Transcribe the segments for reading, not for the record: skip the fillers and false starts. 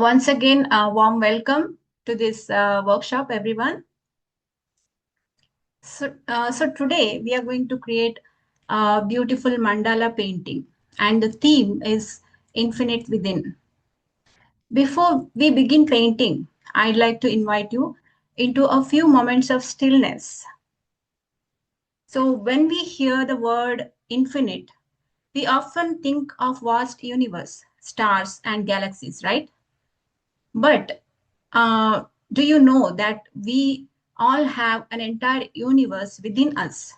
Once again, a warm welcome to this workshop, everyone. So today we are going to create a beautiful mandala painting, and the theme is Infinite Within. Before we begin painting, I'd like to invite you into a few moments of stillness. So when we hear the word infinite, we often think of vast universe, stars, and galaxies, right? But do you know that we all have an entire universe within us?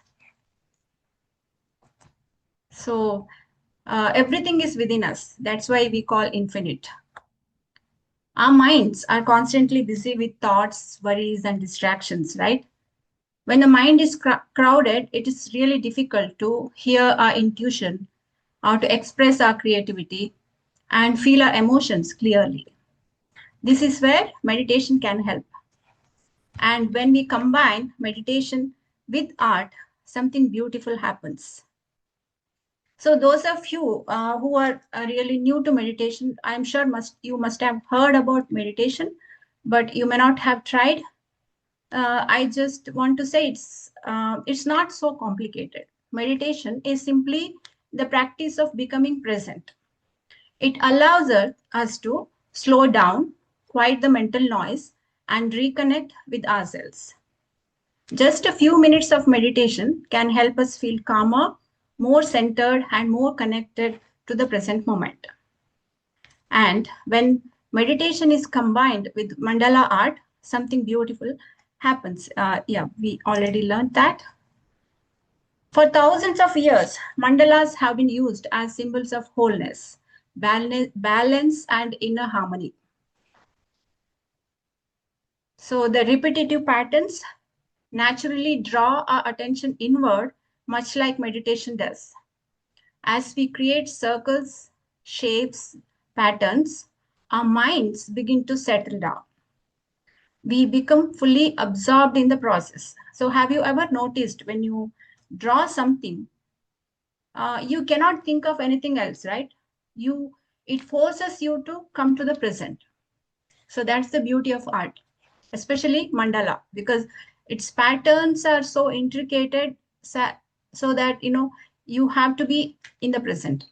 So everything is within us. That's why we call infinite. Our minds are constantly busy with thoughts, worries, and distractions, right? When the mind is crowded, it is really difficult to hear our intuition or to express our creativity and feel our emotions clearly. This is where meditation can help. And when we combine meditation with art, something beautiful happens. So those of you who are really new to meditation, I'm sure you must have heard about meditation, but you may not have tried. I just want to say it's not so complicated. Meditation is simply the practice of becoming present. It allows us to slow down, quiet the mental noise, and reconnect with ourselves. Just a few minutes of meditation can help us feel calmer, more centered, and more connected to the present moment. And when meditation is combined with mandala art, something beautiful happens. Yeah, we already learned that. For thousands of years, mandalas have been used as symbols of wholeness, balance and inner harmony. So the repetitive patterns naturally draw our attention inward, much like meditation does. As we create circles, shapes, patterns, our minds begin to settle down. We become fully absorbed in the process. So, have you ever noticed when you draw something, you cannot think of anything else, right? It forces you to come to the present. So that's the beauty of art, especially mandala, because its patterns are so intricate, so that you have to be in the present.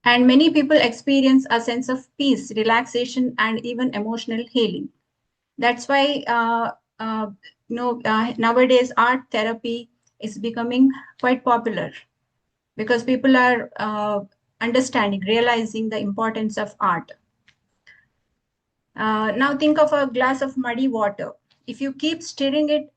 And many people experience a sense of peace, relaxation, and even emotional healing. That's why nowadays art therapy is becoming quite popular because people are understanding, realizing the importance of art. Now think of a glass of muddy water. If you keep stirring it,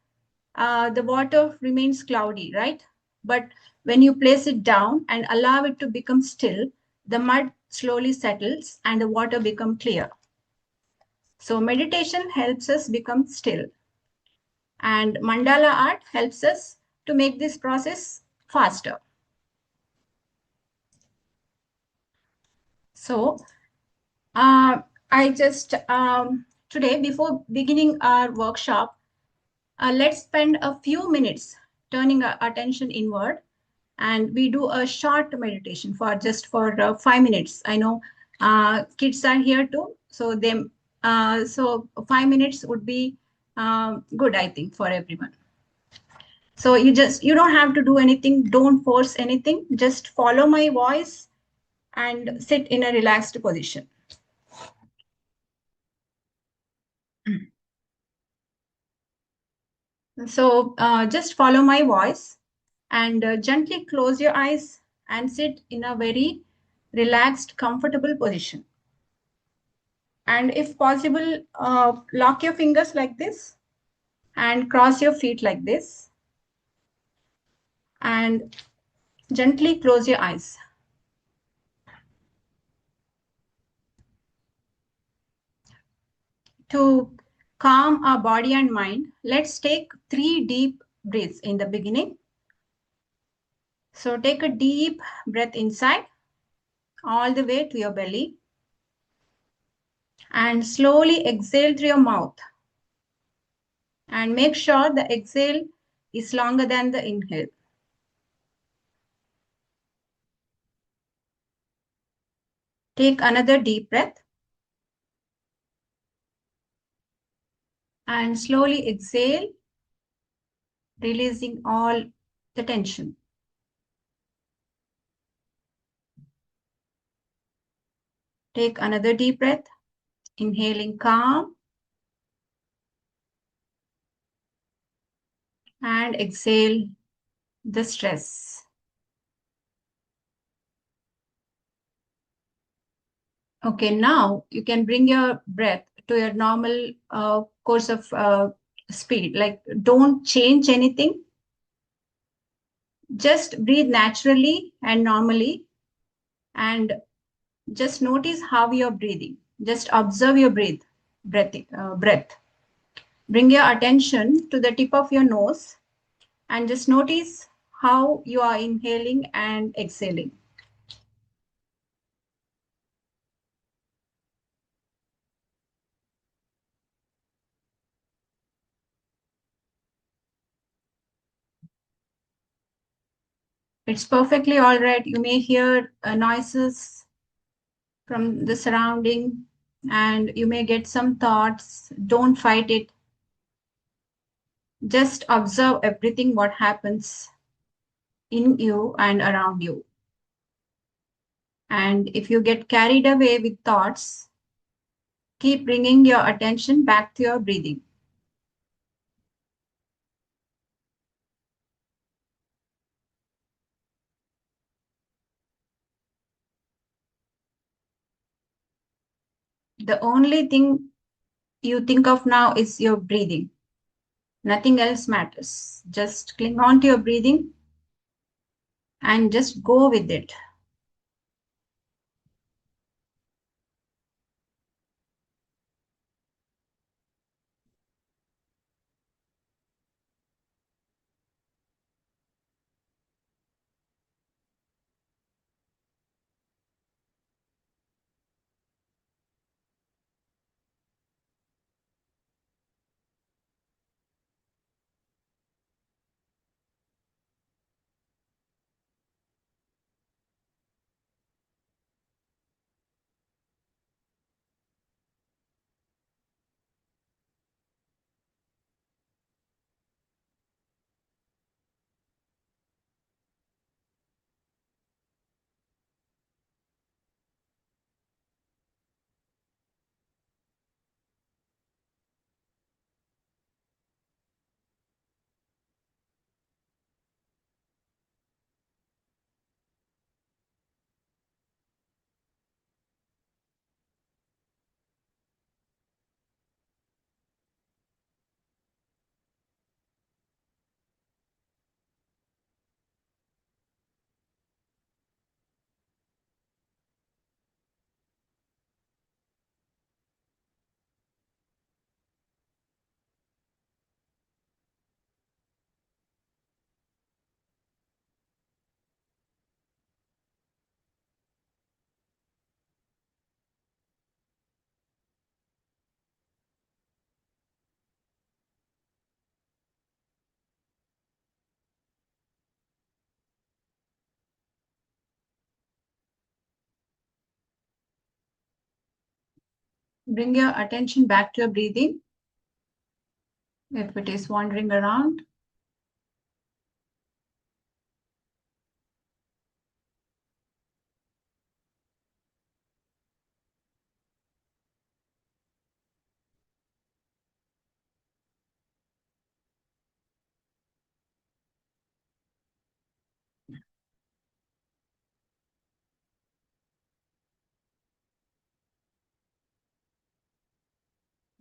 the water remains cloudy, right? But when you place it down and allow it to become still, the mud slowly settles and the water becomes clear. So meditation helps us become still, and mandala art helps us to make this process faster. So I just today, before beginning our workshop, let's spend a few minutes turning our attention inward, and we do a short meditation for just for 5 minutes. I know kids are here too, so 5 minutes would be good, I think, for everyone. So you don't have to do anything, don't force anything, just follow my voice and sit in a relaxed position. So just follow my voice and gently close your eyes and sit in a very relaxed, comfortable position. And if possible, lock your fingers like this and cross your feet like this and gently close your eyes. To calm our body and mind, let's take 3 deep breaths in the beginning. So take a deep breath inside all the way to your belly and slowly exhale through your mouth. And make sure the exhale is longer than the inhale. Take another deep breath and slowly exhale, releasing all the tension. Take another deep breath, inhaling calm and exhale the stress. Okay, now you can bring your breath to your normal course of speed. Like, don't change anything. Just breathe naturally and normally, and just notice how you're breathing. Just observe your breath. Bring your attention to the tip of your nose and just notice how you are inhaling and exhaling. It's perfectly all right. You may hear noises from the surrounding and you may get some thoughts. Don't fight it. Just observe everything what happens in you and around you. And if you get carried away with thoughts, keep bringing your attention back to your breathing. The only thing you think of now is your breathing. Nothing else matters. Just cling on to your breathing and just go with it. Bring your attention back to your breathing. If it is wandering around,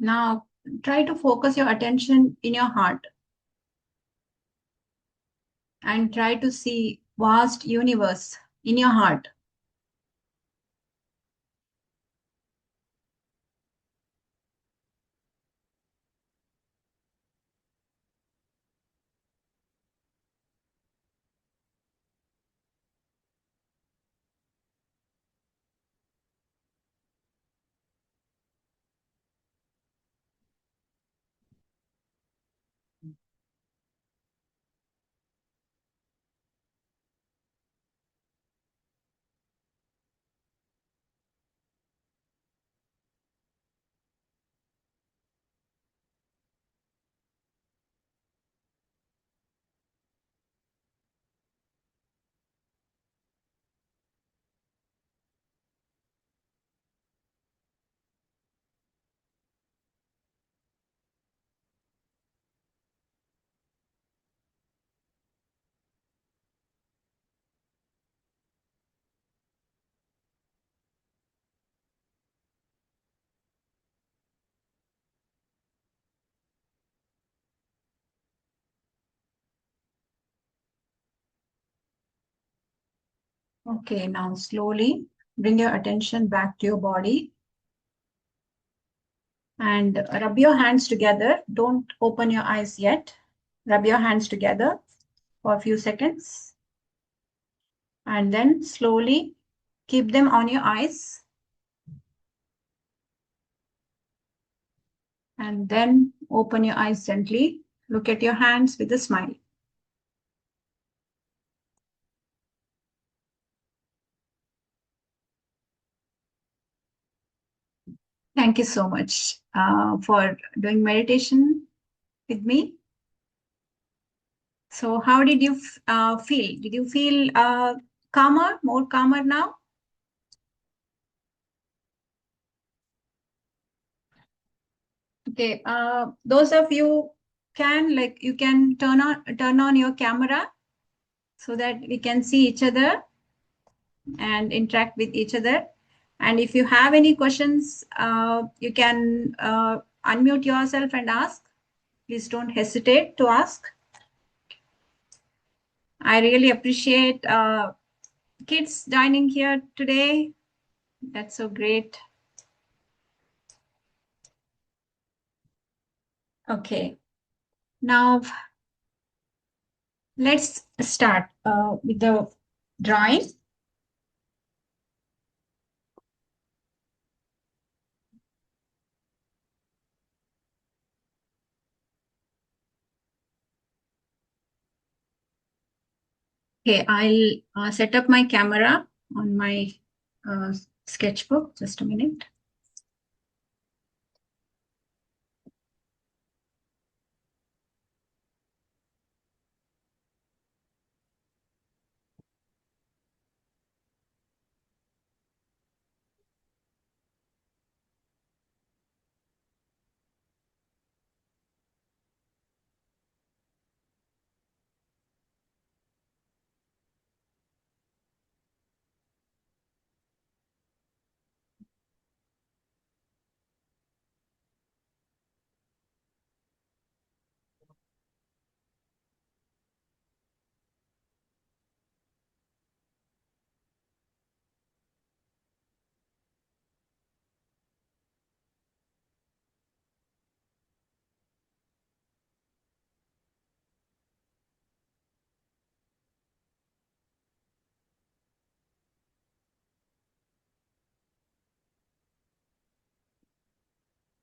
now try to focus your attention in your heart and try to see vast universe in your heart. Okay, now slowly bring your attention back to your body and rub your hands together. Don't open your eyes yet. Rub your hands together for a few seconds and then slowly keep them on your eyes and then open your eyes gently. Look at your hands with a smile. Thank you so much for doing meditation with me. So, how did you feel? Did you feel calmer, more calmer now? Okay, those of you can like you can turn on your camera so that we can see each other and interact with each other. And if you have any questions, you can unmute yourself and ask. Please don't hesitate to ask. I really appreciate kids joining here today. That's so great. Okay, now let's start with the drawing. Okay, I'll set up my camera on my uh, sketchbook. Just a minute.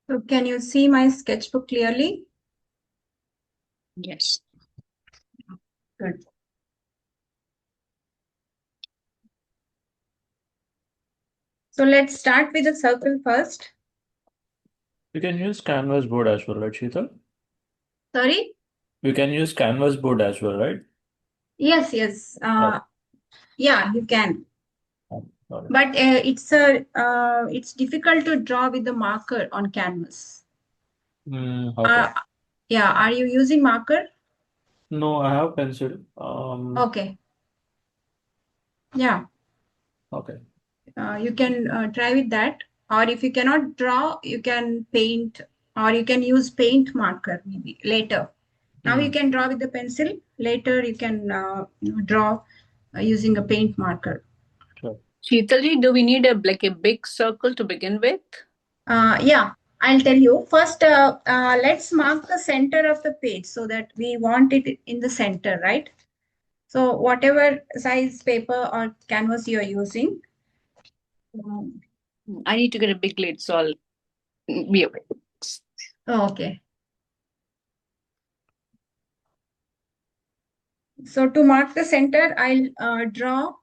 So can you see my sketchbook clearly? Yes. Good. So let's start with the circle first. You can use Canvas board as well, right, Sheetal? Sorry? You can use Canvas board as well, right? Yes, yes. Oh, Yeah, you can. got it. But it's difficult to draw with the marker on canvas. Okay. Uh, yeah, are you using marker? No, I have pencil. Okay. Yeah, Okay. you can try with that. Or if you cannot draw, you can paint or you can use paint marker maybe later. Now you Hmm. can draw with the pencil. Later you can draw using a paint marker. Sure. Sheetalji, do we need a big circle to begin with? Yeah, I'll tell you. First, let's mark the center of the page so that we want it in the center, right? So whatever size paper or canvas you're using. um, I need to get a big lid, so I'll be away. okay. So to mark the center, I'll draw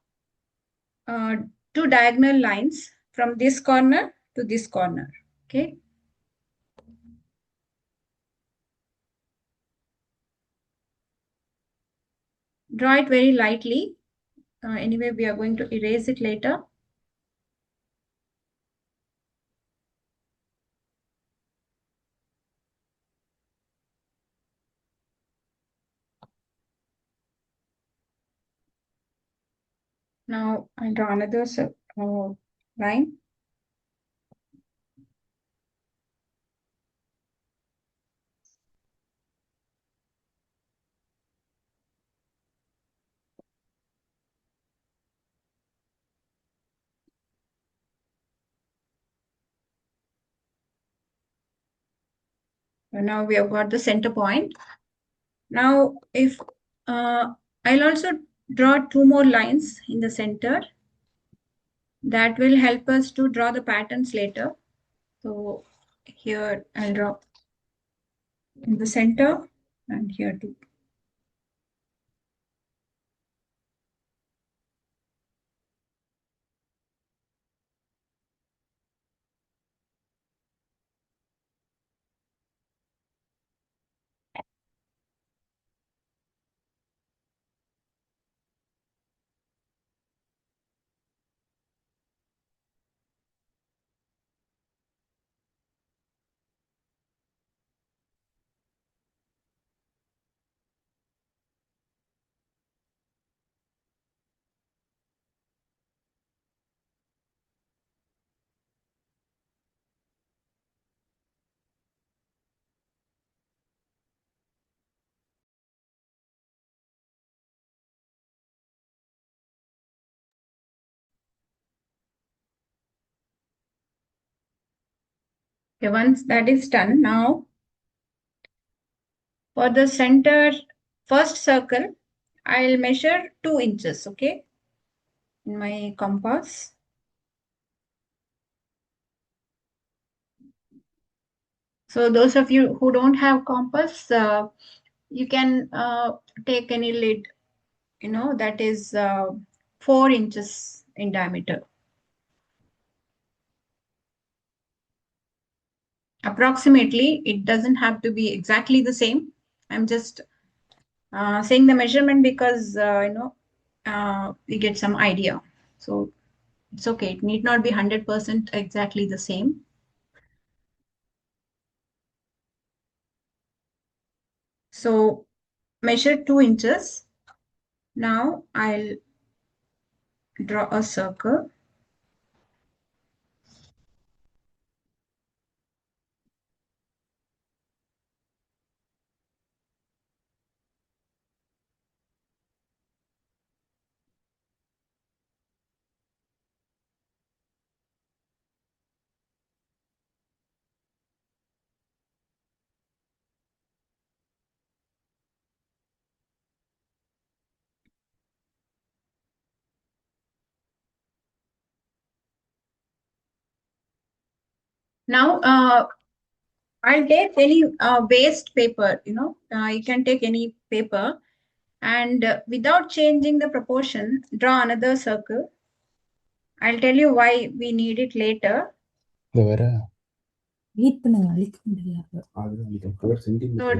uh, two diagonal lines from this corner to this corner. Okay. Draw it very lightly. Anyway, we are going to erase it later. Now I'll draw another line. So now we have got the center point. Now, if I'll also draw two more lines in the center that will help us to draw the patterns later. So here I'll draw in the center and here too. Okay, once that is done, now for the center first circle, I'll measure 2 inches, okay, in my compass. So those of you who don't have compass, you can take any lid, that is 4 inches in diameter. Approximately, it doesn't have to be exactly the same. I'm just saying the measurement because, we get some idea. So it's okay. It need not be 100% exactly the same. So measure 2 inches. Now I'll draw a circle. Now I'll take any waste paper, you can take any paper and without changing the proportion, draw another circle. I'll tell you why we need it later. Wait பண்ணுங்க அழிக்க முடியாது So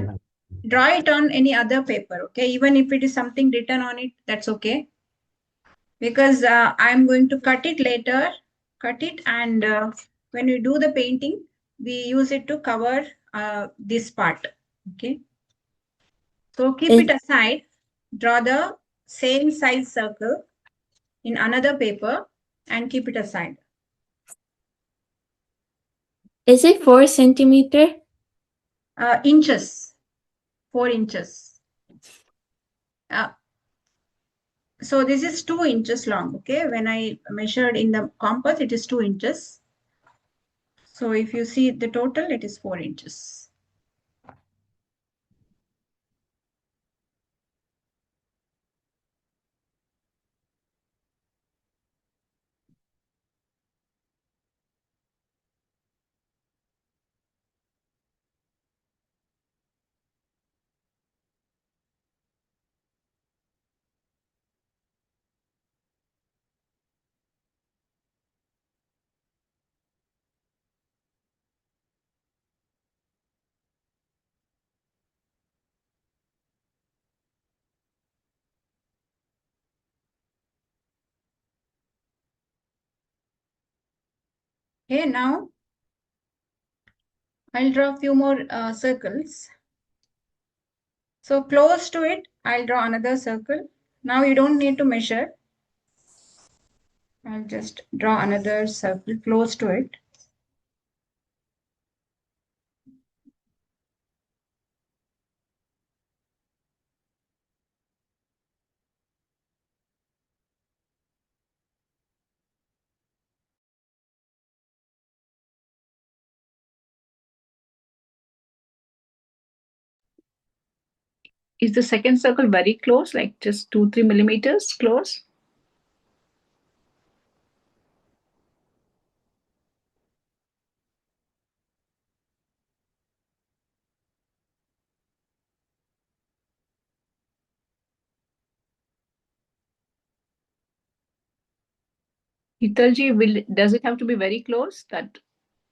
draw it on any other paper, okay? Even if it is something written on it, that's okay. Because I'm going to cut it later, cut it, and when we do the painting, we use it to cover this part, okay? So keep it aside, draw the same size circle in another paper and keep it aside. Is it 4 centimeter? Inches, 4 inches. So this is 2 inches long, okay? When I measured in the compass, it is 2 inches. So if you see the total, it is 4 inches. Okay, now I'll draw a few more circles. So close to it, I'll draw another circle. Now you don't need to measure. I'll just draw another circle close to it. Is the second circle very close, like just 2-3 millimeters close? Hitalji, does it have to be very close, that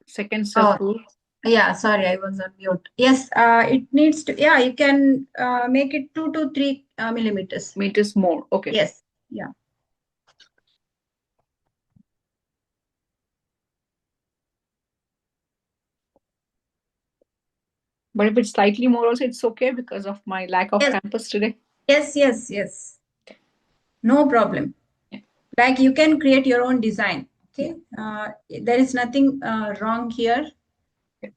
second Oh, circle? yeah, sorry, I was on mute. Yes, it needs to, yeah, you can make it 2 to 3 millimeters. Meters more. Okay. Yes, yeah. But if it's slightly more also, it's okay because of my lack of Yes, campus today. yes. No problem. Yeah. Like you can create your own design. Yeah. Okay. There is nothing wrong here. Yeah.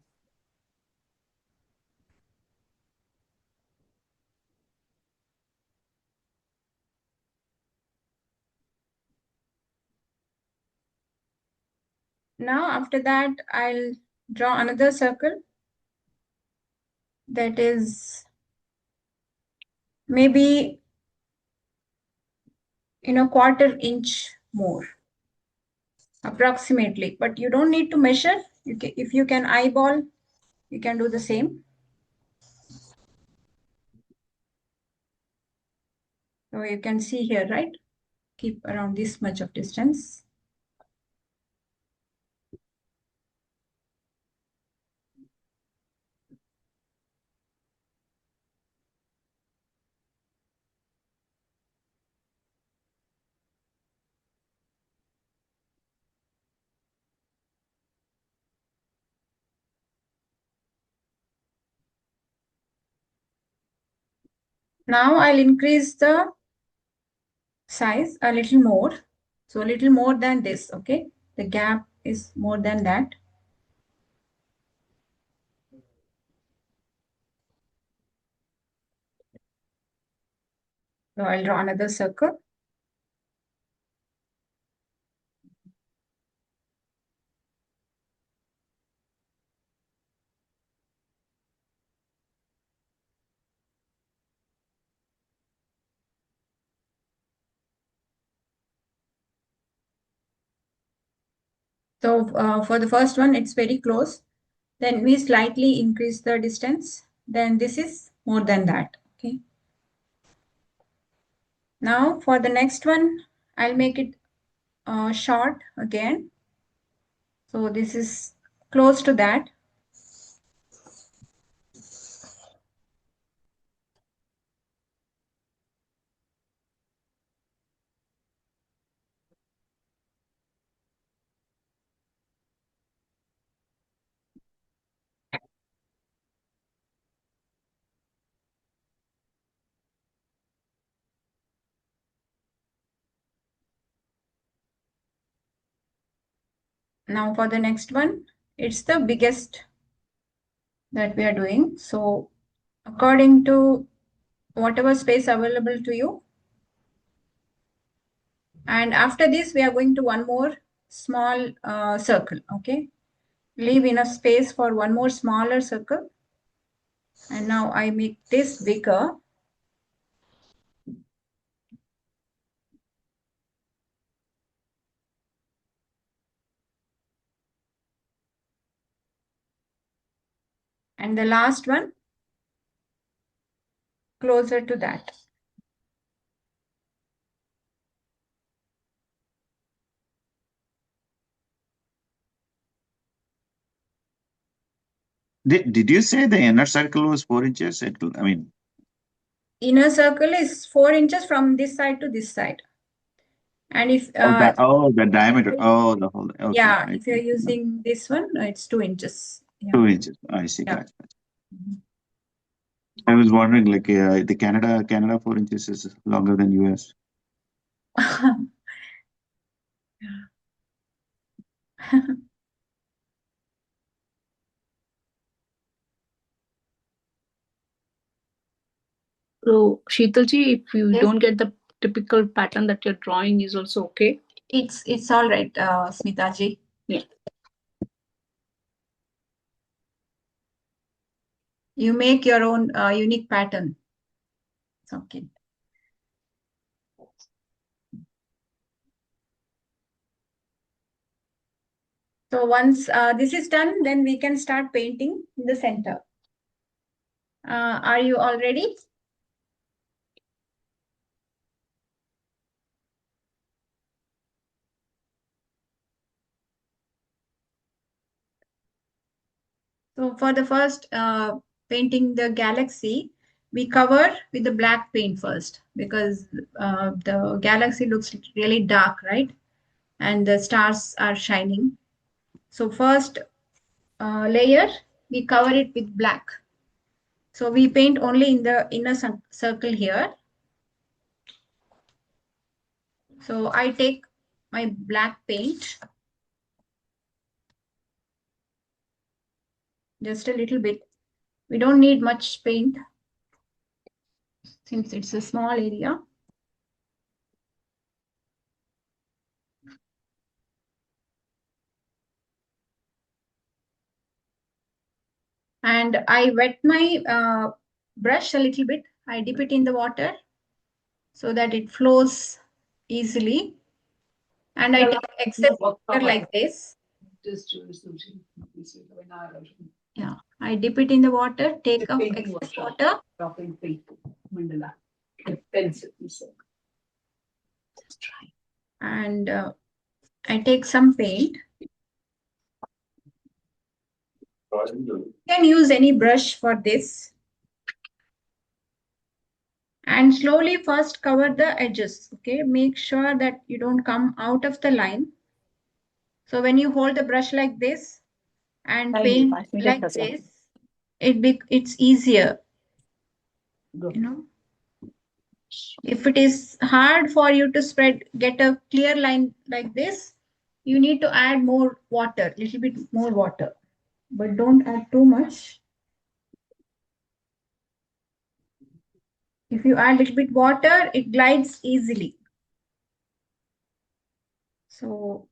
Now, after that, I'll draw another circle that is maybe, quarter inch more, approximately. But you don't need to measure. If you can eyeball, you can do the same. So you can see here, right? Keep around this much of distance. Now I'll increase the size a little more. So a little more than this, okay? The gap is more than that. So I'll draw another circle. So for the first one, it's very close. Then we slightly increase the distance. Then this is more than that, okay? Now for the next one, I'll make it short again. So this is close to that. Now for the next one, it's the biggest that we are doing. So according to whatever space available to you. And after this, we are going to one more small circle, okay? Leave enough space for one more smaller circle. And now I make this bigger. And the last one, closer to that. Did you say the inner circle was 4 inches? I mean, Inner circle is 4 inches from this side to this side. And if the diameter. Oh, the whole. Okay, yeah, I if you're see. using this one, it's 2 inches. Yeah. 2 inches. I see. Yeah. Gotcha. I was wondering, like, the Canada 4 inches is longer than US. So, Sheetalji, if you Yes. don't get the typical pattern that you're drawing, is also okay. It's all right, Smitaji. Yeah. You make your own unique pattern. It's okay. So once this is done, then we can start painting in the center. Are you all ready? So for the first painting the galaxy, we cover with the black paint first because the galaxy looks really dark, right? And the stars are shining. So first layer, we cover it with black. So we paint only in the inner circle here. So I take my black paint, just a little bit. We don't need much paint since it's a small area. And I wet my brush a little bit. I dip it in the water so that it flows easily. And I take excess water like this. Yeah, I dip it in the water, take out excess water. Mandala. And I take some paint. You can use any brush for this. And slowly first cover the edges, okay? Make sure that you don't come out of the line. So when you hold the brush like this and paint like this, it's easier, you know. If it is hard for you to get a clear line like this, you need to add more water, little bit more water, but don't add too much. If you add little bit water, it glides easily. So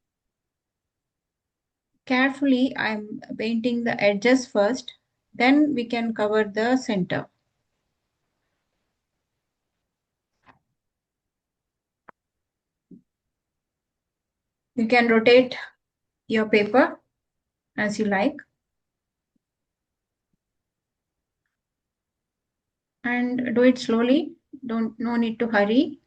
carefully, I'm painting the edges first, then we can cover the center. You can rotate your paper as you like. And do it slowly. No need to hurry.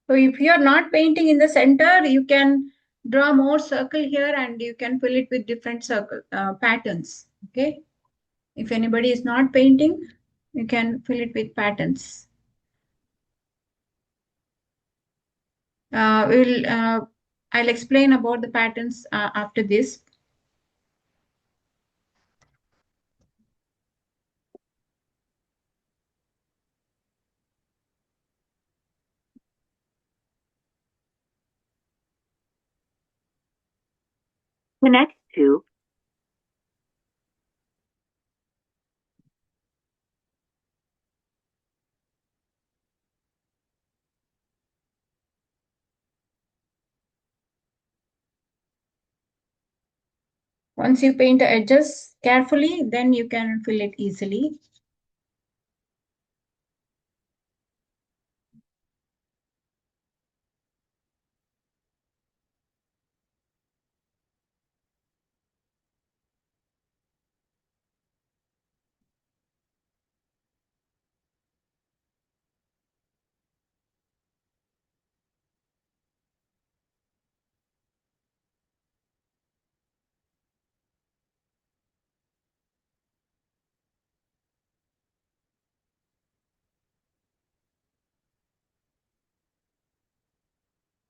So if you're not painting in the center, you can draw more circle here and you can fill it with different circle patterns. Okay. If anybody is not painting, you can fill it with patterns. I'll explain about the patterns after this. Connect to Once you paint the edges carefully, then you can fill it easily.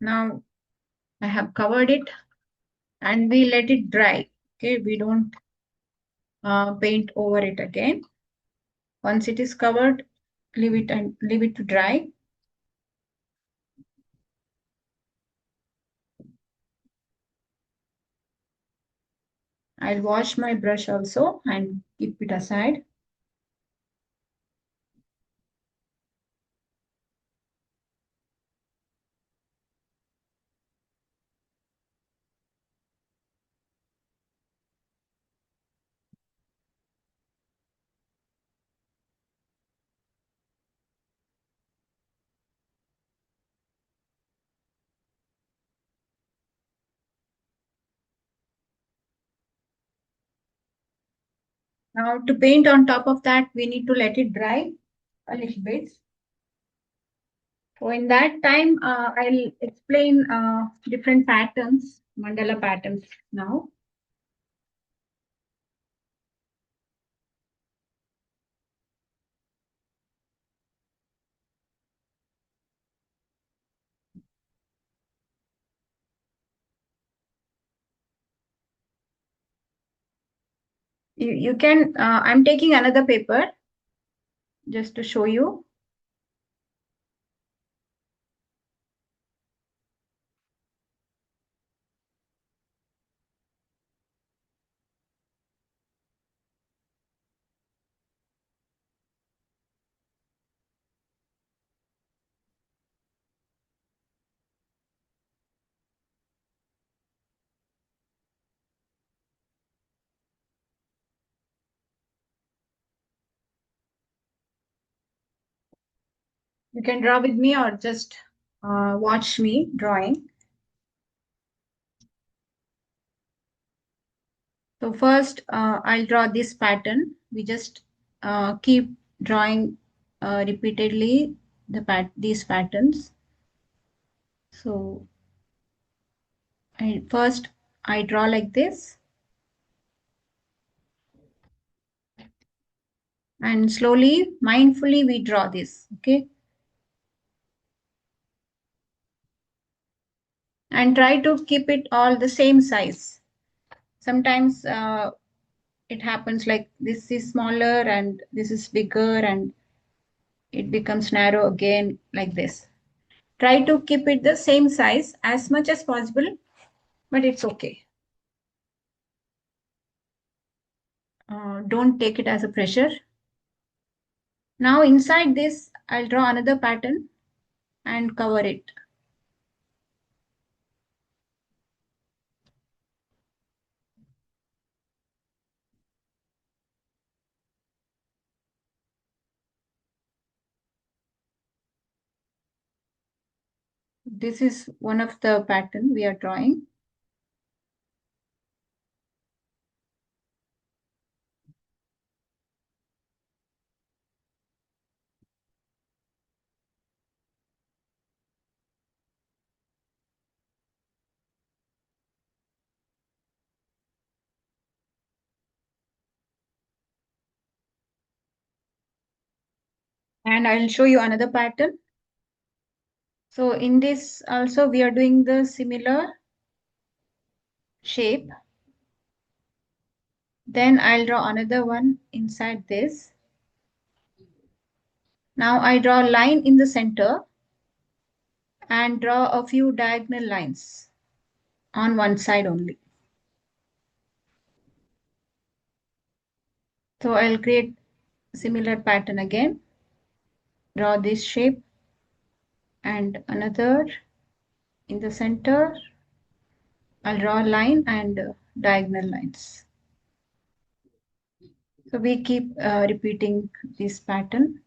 Now I have covered it and we let it dry. Okay, we don't paint over it again. Once it is covered, leave it to dry. I'll wash my brush also and keep it aside. Now to paint on top of that, we need to let it dry a little bit. So in that time, I'll explain different patterns, mandala patterns now. You can, I'm taking another paper just to show you. You can draw with me or just watch me drawing. So first, I'll draw this pattern. We just keep drawing repeatedly these patterns. So first I draw like this. And slowly, mindfully, we draw this, okay? And try to keep it all the same size. Sometimes it happens like this is smaller and this is bigger and it becomes narrow again like this. Try to keep it the same size as much as possible, but it's okay. Don't take it as a pressure. Now inside this, I'll draw another pattern and cover it. This is one of the pattern we are drawing. And I'll show you another pattern. So in this also we are doing the similar shape. Then I'll draw another one inside this. Now I draw a line in the center and draw a few diagonal lines on one side only. So I'll create similar pattern again. Draw this shape and another in the center. I'll draw a line and diagonal lines. So we keep repeating this pattern.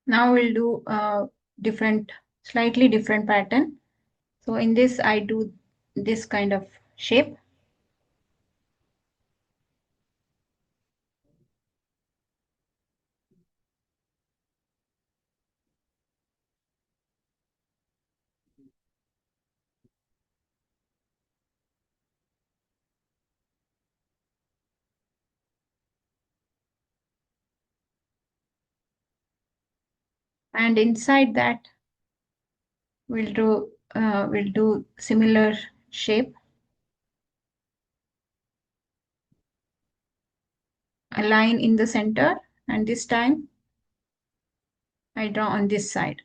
Now we'll do a slightly different pattern. So in this, I do this kind of shape. And inside that, we'll do similar shape. A line in the center, and this time I draw on this side.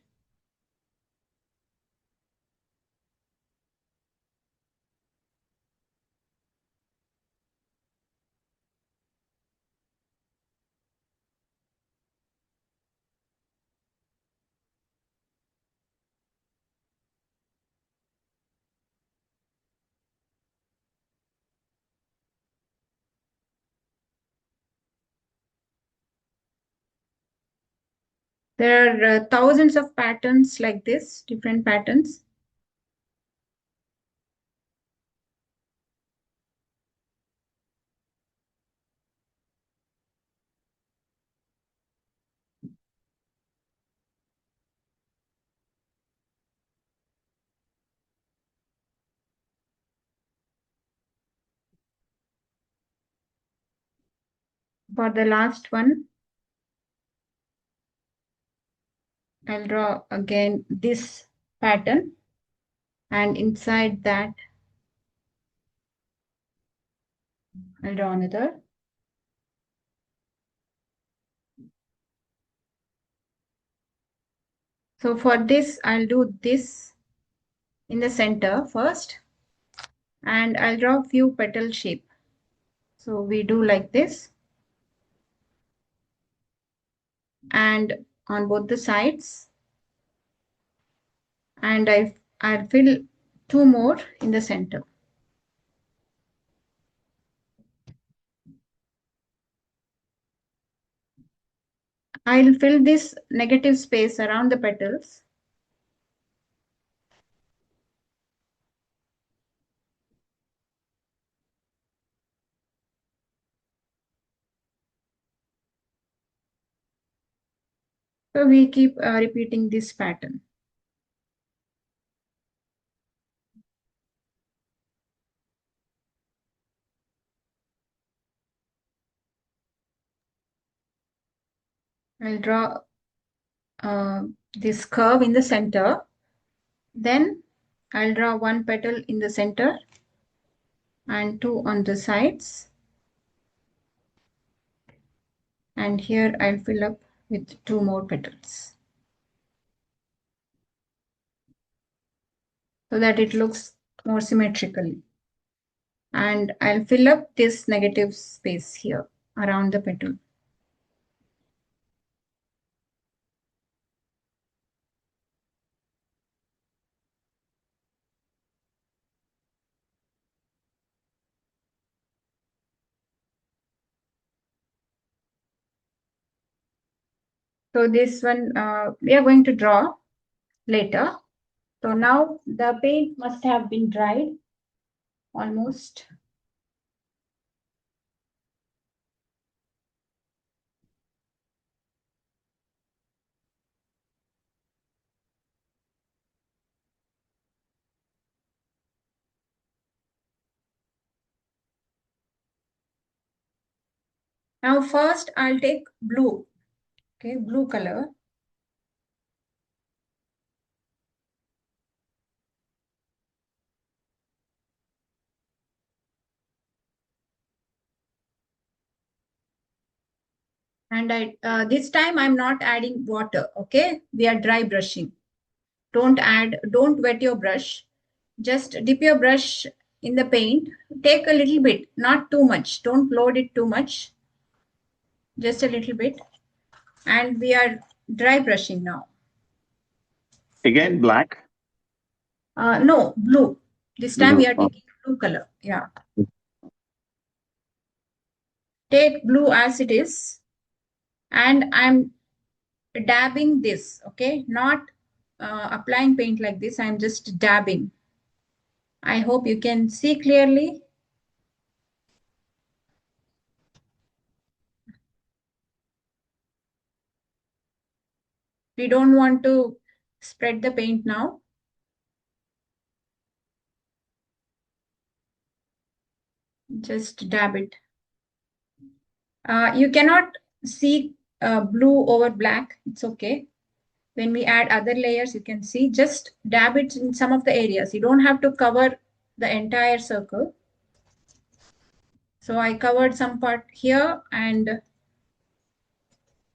There are thousands of patterns like this, different patterns. For the last one, I'll draw again this pattern, and inside that, I'll draw another. So for this, I'll do this in the center first, and I'll draw a few petal shape. So we do like this, and on both the sides, and I'll fill two more in the center. I'll fill this negative space around the petals. So we keep repeating this pattern. I'll draw this curve in the center. Then I'll draw one petal in the center and two on the sides. And here I'll fill up with two more petals, so that it looks more symmetrically. And I'll fill up this negative space here around the petal. So this one we are going to draw later. So now the paint must have been dried almost. Now first I'll take blue, okay, blue color. And this time I'm not adding water, okay? We are dry brushing. Don't wet your brush. Just dip your brush in the paint. Take a little bit, not too much. Don't load it too much. Just a little bit. And we are dry brushing now. Again, black. No, blue. This time Blue. we are taking blue color. Yeah. Take blue as it is. And I'm dabbing this, okay? Not applying paint like this. I'm just dabbing. I hope you can see clearly. We don't want to spread the paint now. Just dab it. You cannot see blue over black. It's okay. When we add other layers, you can see, just dab it in some of the areas. You don't have to cover the entire circle. So I covered some part here and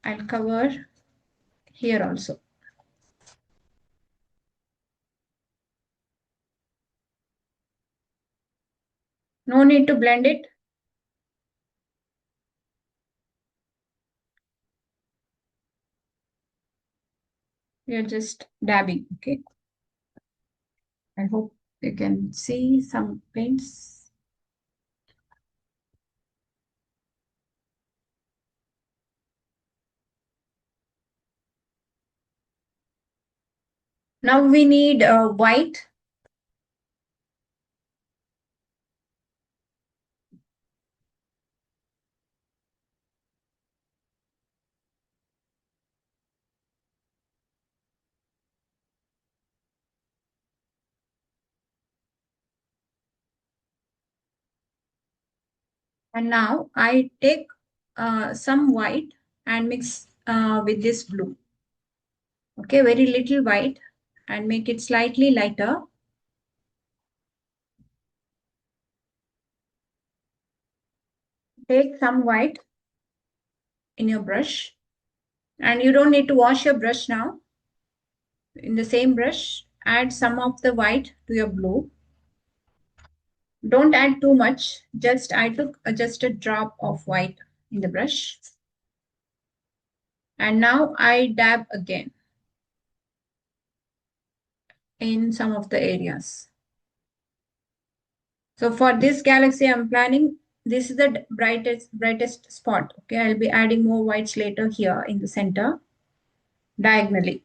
I'll cover here also. No need to blend it. We are just dabbing, okay? I hope you can see some paints. Now we need white. And now I take some white and mix with this blue. Okay, very little white and make it slightly lighter. Take some white in your brush and you don't need to wash your brush now. In the same brush, add some of the white to your blue. Don't add too much. I took just a drop of white in the brush. And now I dab again in some of the areas. So for this galaxy, I'm planning, this is the brightest spot. Okay, I'll be adding more whites later here in the center, diagonally.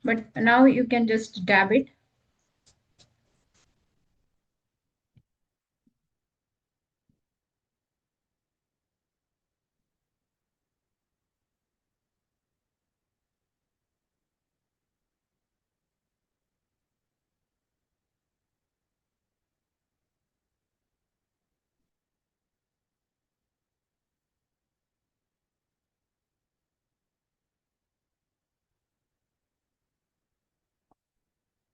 But now you can just dab it.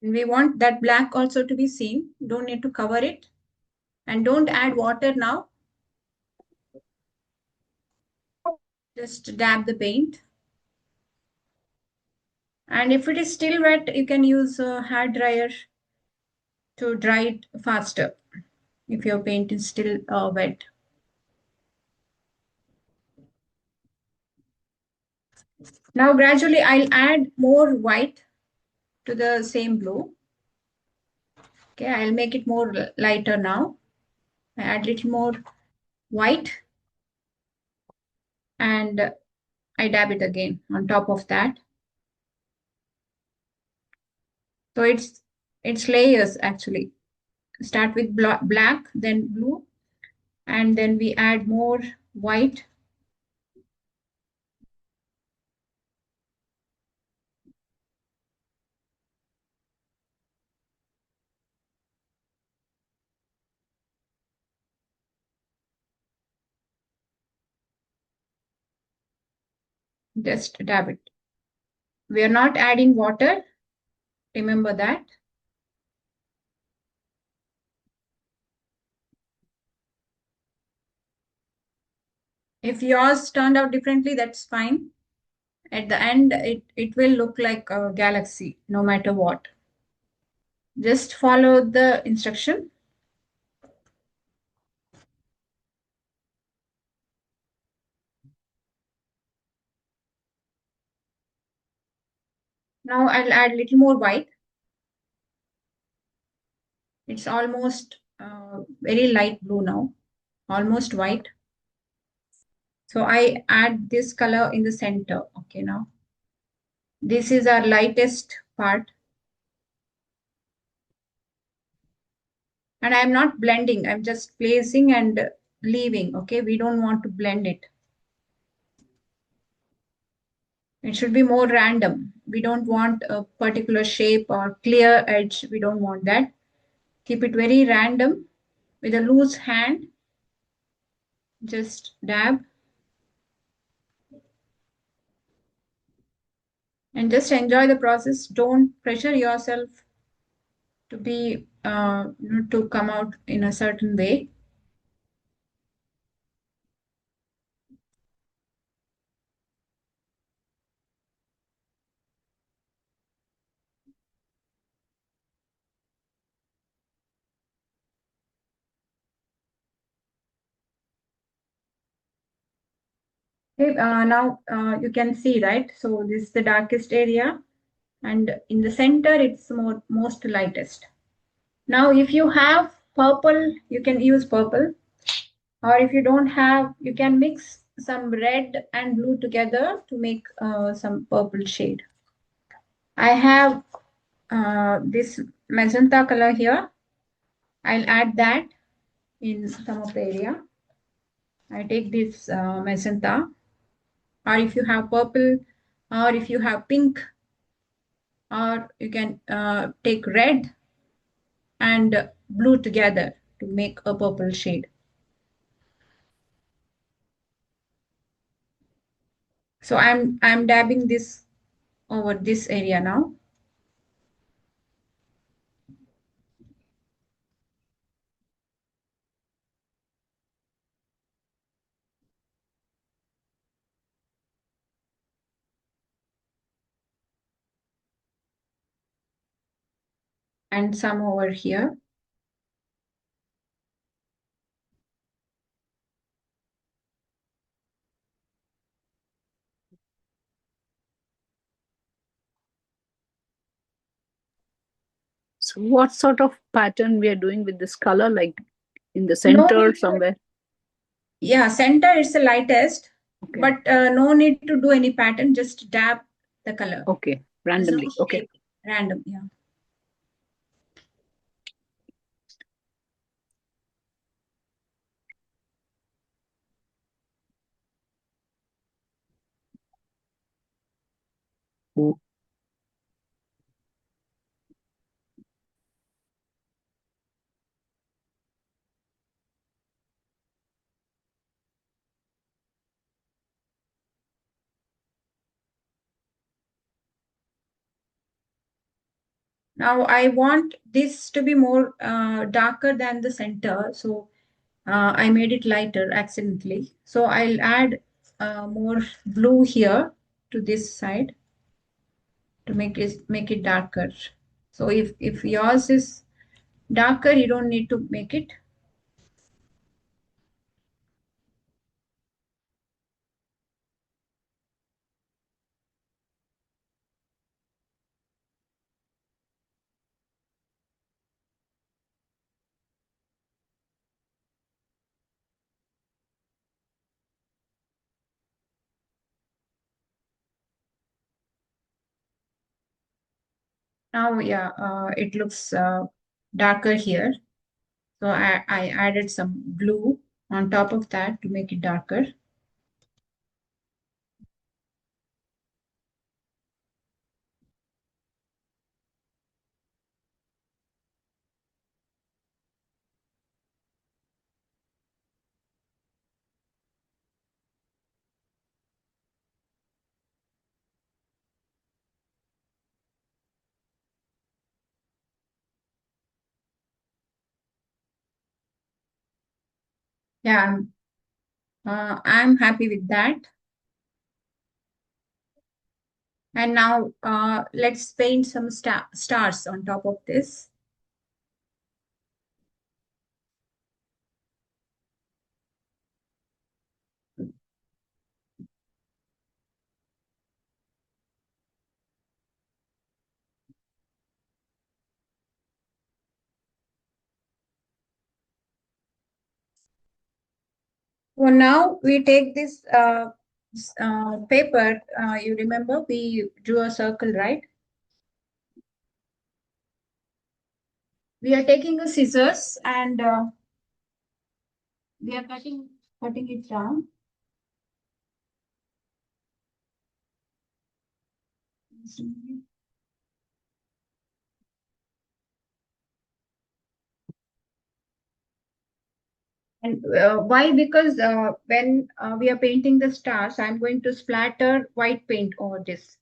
We want that black also to be seen. Don't need to cover it. And don't add water now. Just dab the paint. And if it is still wet, you can use a hair dryer to dry it faster if your paint is still wet. Now gradually I'll add more white to the same blue. Okay, I'll make it more lighter now. I add little more white and I dab it again on top of that. So it's layers actually. Start with black, then blue, and then we add more white. Just dab it. We are not adding water. Remember that. If yours turned out differently, that's fine. At the end, it will look like a galaxy, no matter what. Just follow the instruction. Now I'll add a little more white. It's almost very light blue now, almost white. So I add this color in the center. Okay, now this is our lightest part. And I'm not blending, I'm just placing and leaving. Okay, we don't want to blend it. It should be more random. We don't want a particular shape or clear edge. We don't want that. Keep it very random with a loose hand. Just dab. And just enjoy the process. Don't pressure yourself to be, to come out in a certain way. Okay, now you can see, right? So this is the darkest area, and in the center, it's most lightest. Now, if you have purple, you can use purple, or if you don't have, you can mix some red and blue together to make some purple shade. I have this magenta color here. I'll add that in some of the area. I take this magenta, or if you have purple, or if you have pink, or you can take red and blue together to make a purple shade. So I'm dabbing this over this area now. And some over here. So what sort of pattern we are doing with this color, like in the No center need to, somewhere? yeah, center is the lightest, Okay. but no need to do any pattern, just dab the color. Okay, There's no randomly. Okay. shape, random, yeah. Oh. Now I want this to be more darker than the center, so I made it lighter accidentally. So I'll add more blue here to this side to make it darker. So if yours is darker, you don't need to make it. Now, yeah, it looks darker here. So I added some blue on top of that to make it darker. Yeah, I'm happy with that. And now let's paint some stars on top of this. So now we take this paper. You remember we drew a circle, right? We are taking a scissors and we are cutting it down. And why? Because when we are painting the stars, I'm going to splatter white paint over this.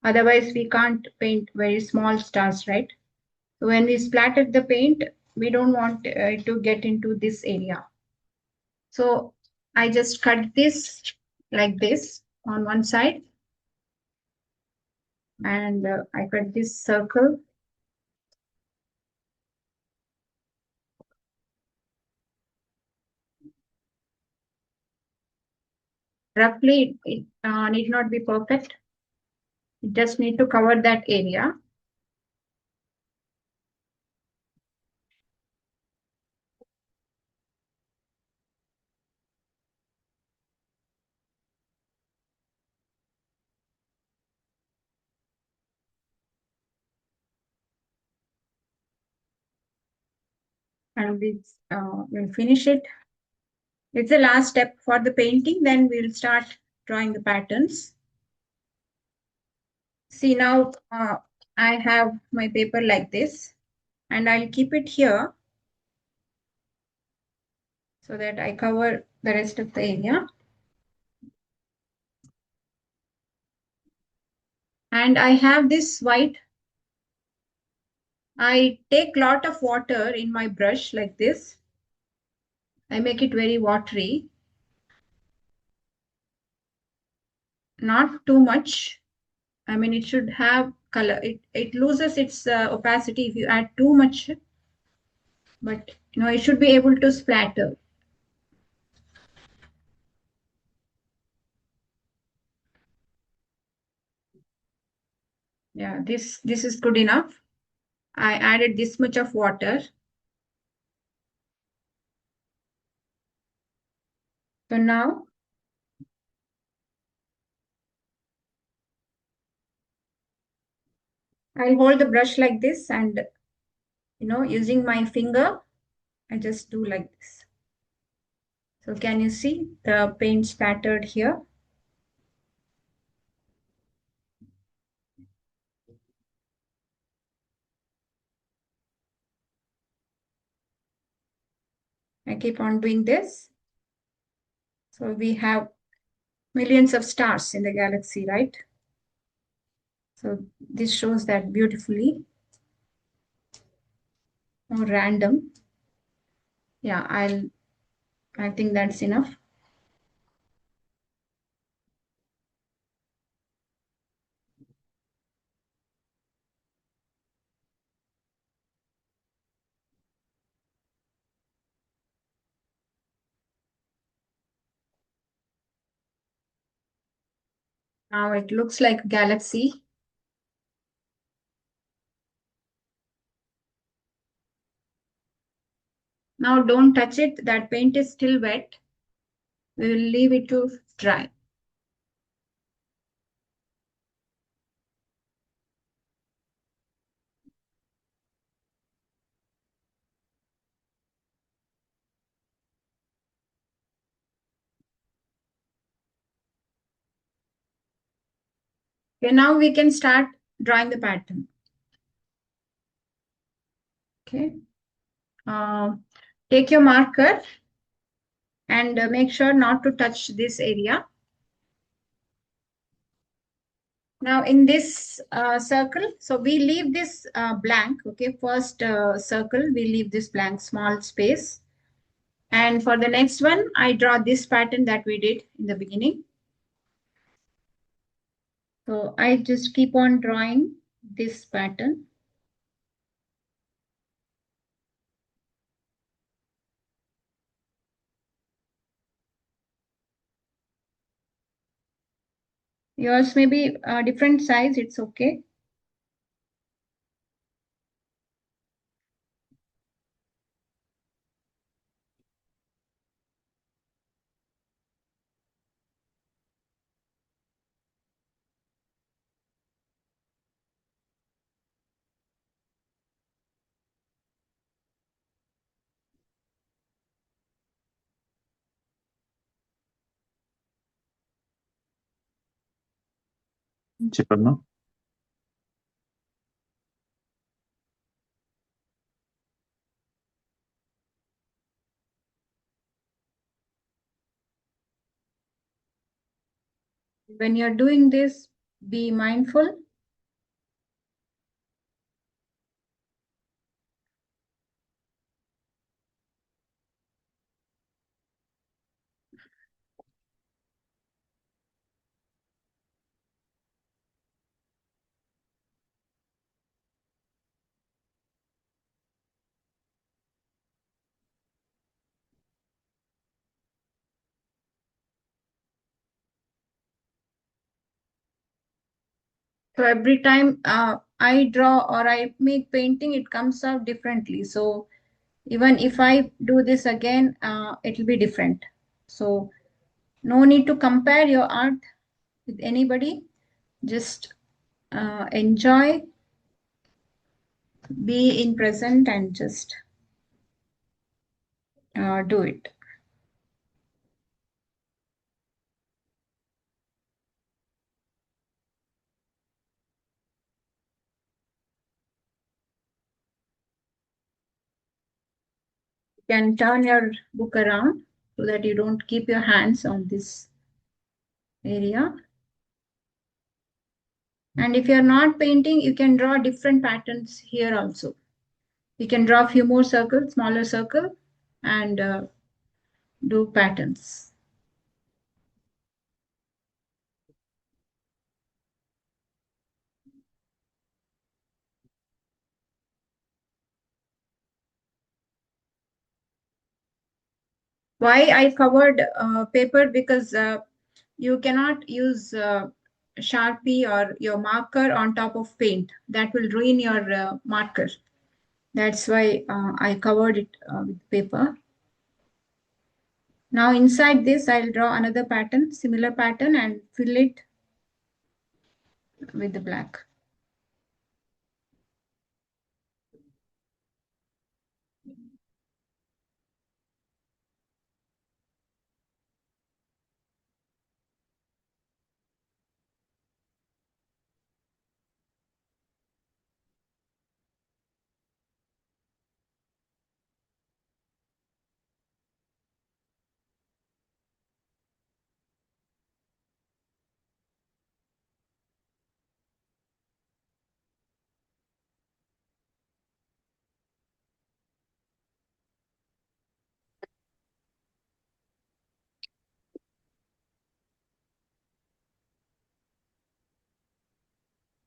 Otherwise, we can't paint very small stars, right? So when we splatter the paint, we don't want it to get into this area. So I just cut this like this on one side, and I cut this circle. Roughly, it need not be perfect. You just need to cover that area. And we'll finish it. It's the last step for the painting. Then we'll start drawing the patterns. See now, I have my paper like this, and I'll keep it here so that I cover the rest of the area. And I have this white. I take lot of water in my brush like this. I make it very watery. Not too much. I mean, it should have color. It loses its opacity if you add too much. But, it should be able to splatter. Yeah, this is good enough. I added this much of water. So now I'll hold the brush like this and, using my finger, I just do like this. So can you see the paint spattered here? I keep on doing this. So we have millions of stars in the galaxy, right? So this shows that beautifully. More random. Yeah, I think that's enough. Now it looks like a galaxy. Now don't touch it. That paint is still wet. We will leave it to dry. Okay, now we can start drawing the pattern. Okay. Take your marker and make sure not to touch this area. Now in this circle, so we leave this blank, okay, first circle, we leave this blank small space. And for the next one, I draw this pattern that we did in the beginning. So I just keep on drawing this pattern. Yours may be a different size, it's okay. చెప్పమ్మా. When you're doing this, be mindful. So every time I draw or I make painting, it comes out differently. So even if I do this again, it will be different. So no need to compare your art with anybody. Just enjoy, be in present, and just do it. You can turn your book around so that you don't keep your hands on this area. And if you're not painting, you can draw different patterns here also. You can draw a few more circles, smaller circle, and do patterns. Why I covered paper? Because you cannot use Sharpie or your marker on top of paint. That will ruin your marker. That's why I covered it with paper. Now inside this, I'll draw another pattern, similar pattern, and fill it with the black.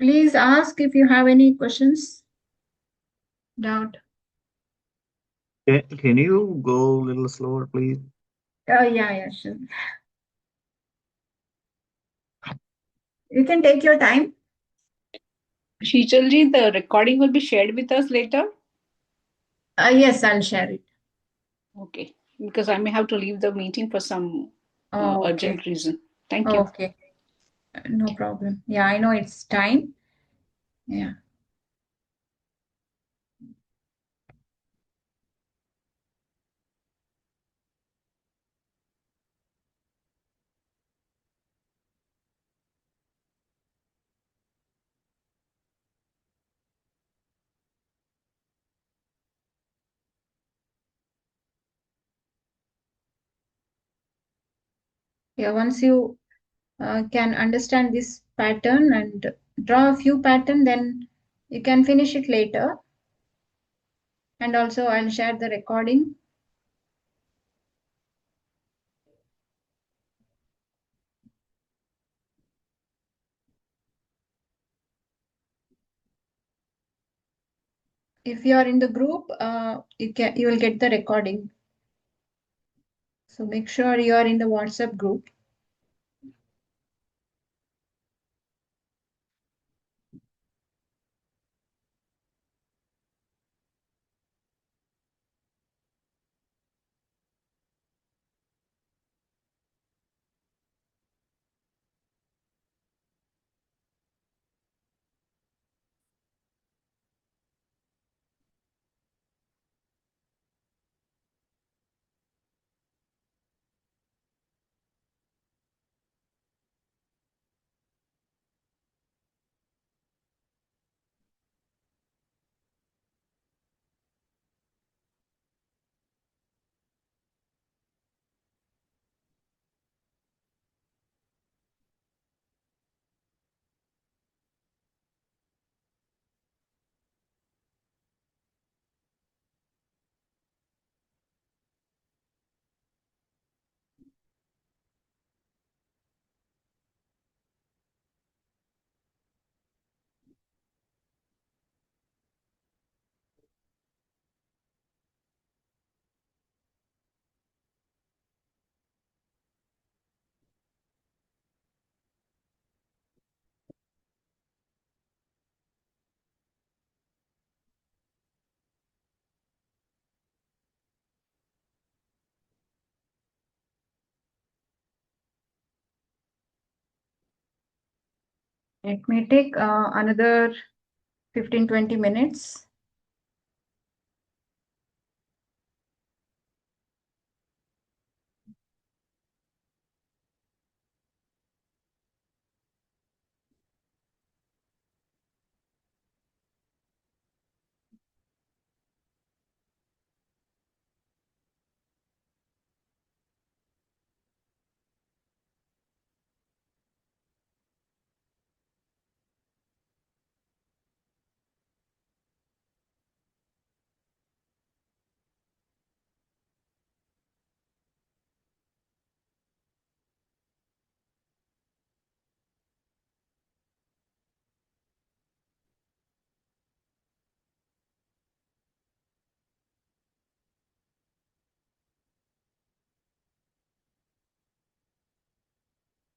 Please ask if you have any questions, doubt. Can you go a little slower, please? Yeah, sure. You can take your time. Sheetalji, the recording will be shared with us later. Yes, I'll share it. Okay, because I may have to leave the meeting for some Oh, urgent okay. reason. Thank you. Okay. No problem. Yeah, I know it's time. Yeah. Yeah, once you can understand this pattern and draw a few pattern, then you can finish it later. And also I'll share the recording. If you are in the group, you will get the recording. So make sure you are in the WhatsApp group. It may take another 15-20 minutes.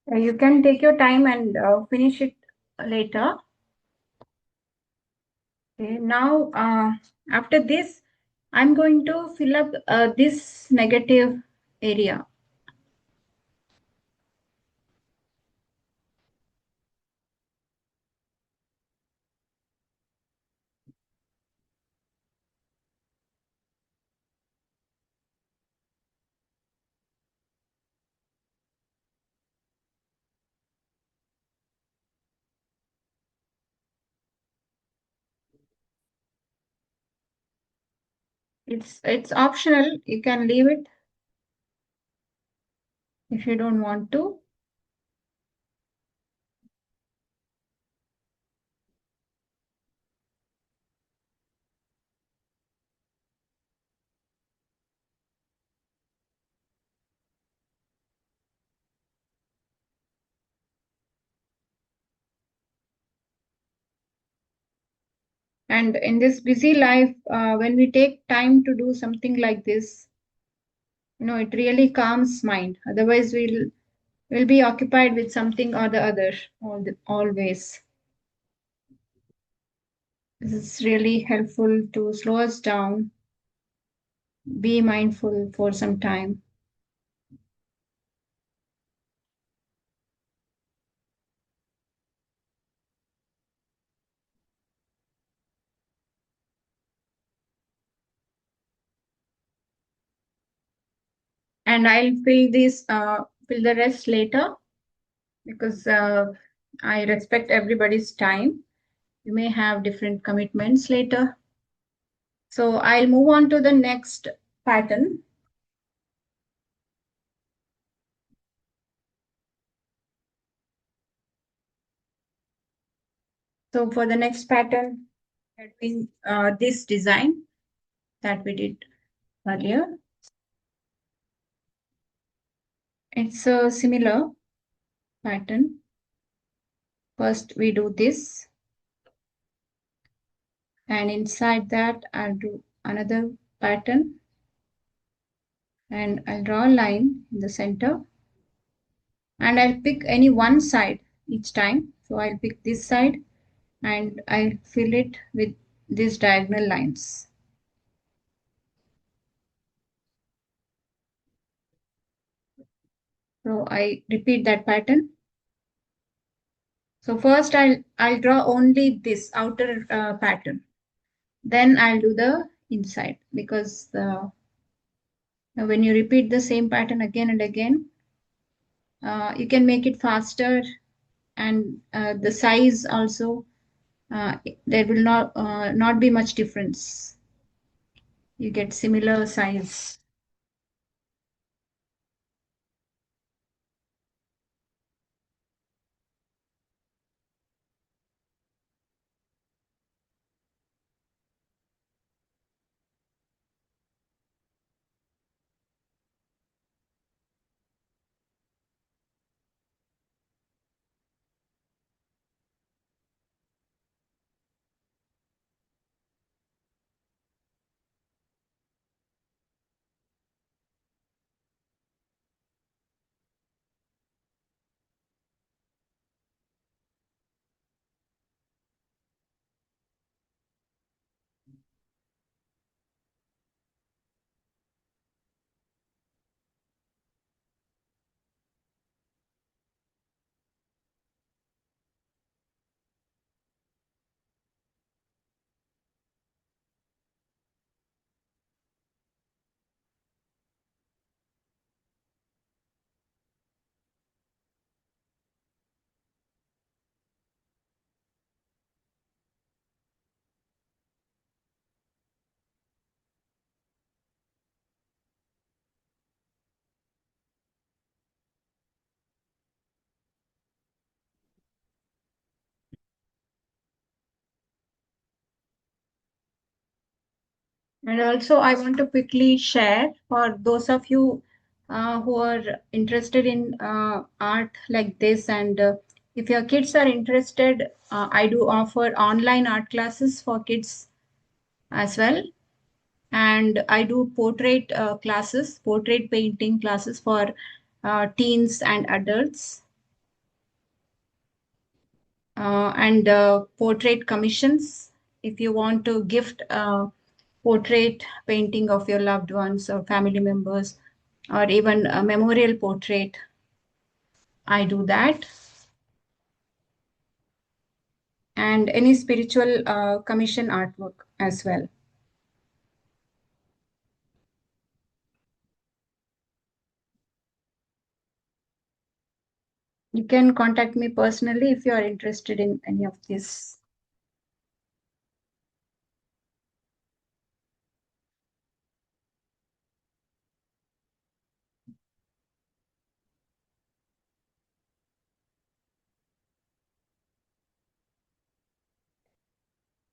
You can take your time and finish it later. Okay, now after this, I'm going to fill up this negative area. It's optional. You can leave it if you don't want to. And in this busy life, when we take time to do something like this, it really calms mind. Otherwise, we'll be occupied with something or the other always. This is really helpful to slow us down, be mindful for some time. And I'll fill the rest later because I respect everybody's time. You may have different commitments later. So I'll move on to the next pattern. So for the next pattern, between this design that we did earlier, it's a similar pattern. First we do this, and inside that I'll do another pattern, and I'll draw a line in the center, and I'll pick any one side each time. So I'll pick this side and I'll fill it with these diagonal lines. So I repeat that pattern. So first I'll draw only this outer pattern. Then I'll do the inside because when you repeat the same pattern again and again, you can make it faster, and the size also, there will not be much difference. You get similar size. And also, I want to quickly share for those of you who are interested in art like this, and if your kids are interested, I do offer online art classes for kids as well. And I do portrait classes, portrait painting classes for teens and adults, and portrait commissions. If you want to gift portrait painting of your loved ones or family members, or even a memorial portrait, I do that. And any spiritual commission artwork as well. You can contact me personally if you are interested in any of this.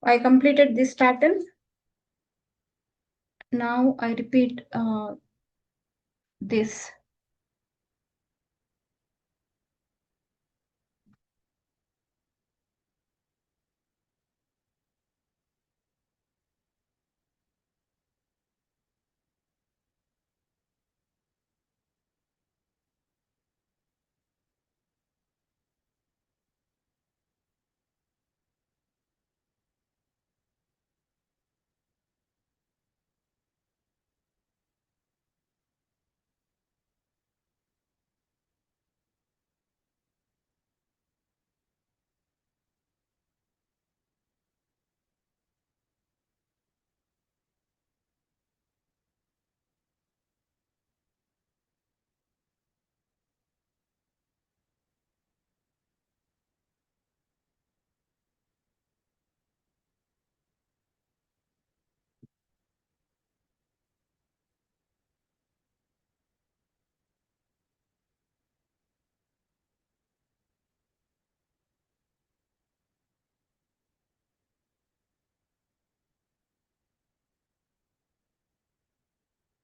I completed this pattern. Now I repeat this.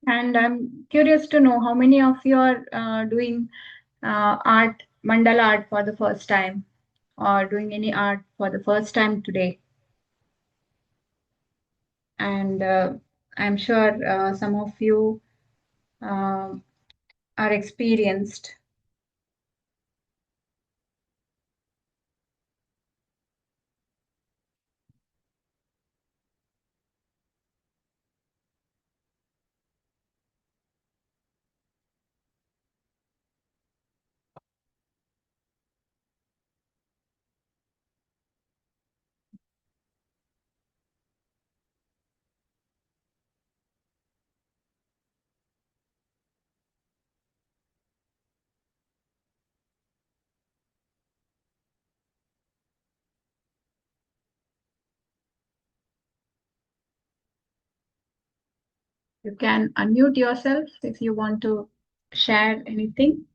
And I'm curious to know how many of you are doing art, mandala art for the first time, or doing any art for the first time today. And I'm sure some of you uh, are experienced. You can unmute yourself if you want to share anything,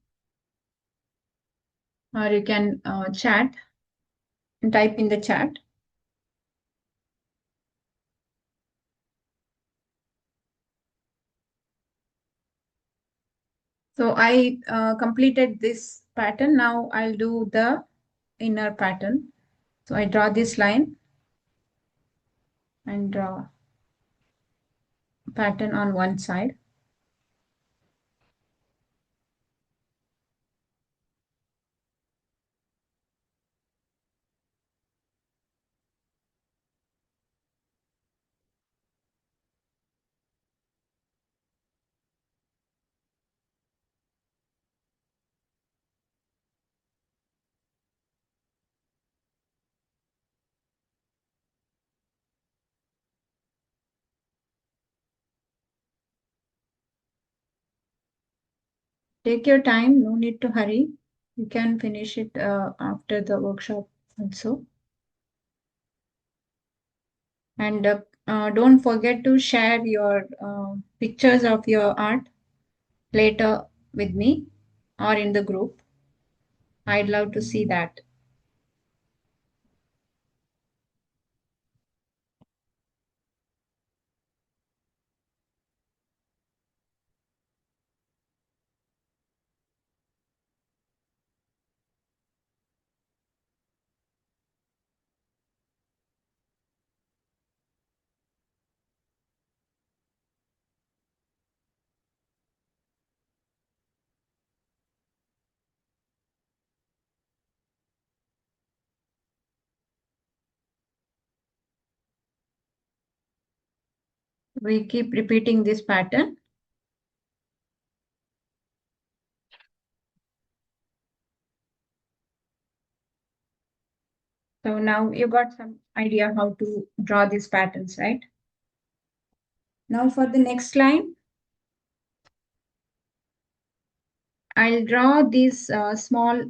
or you can chat and type in the chat. So I completed this pattern. Now I'll do the inner pattern. So I draw this line and draw pattern on one side. Take your time, no need to hurry. You can finish it after the workshop also. And don't forget to share your pictures of your art later with me or in the group. I'd love to see that. We keep repeating this pattern. So now you got some idea how to draw these patterns, right? Now for the next line, I'll draw these small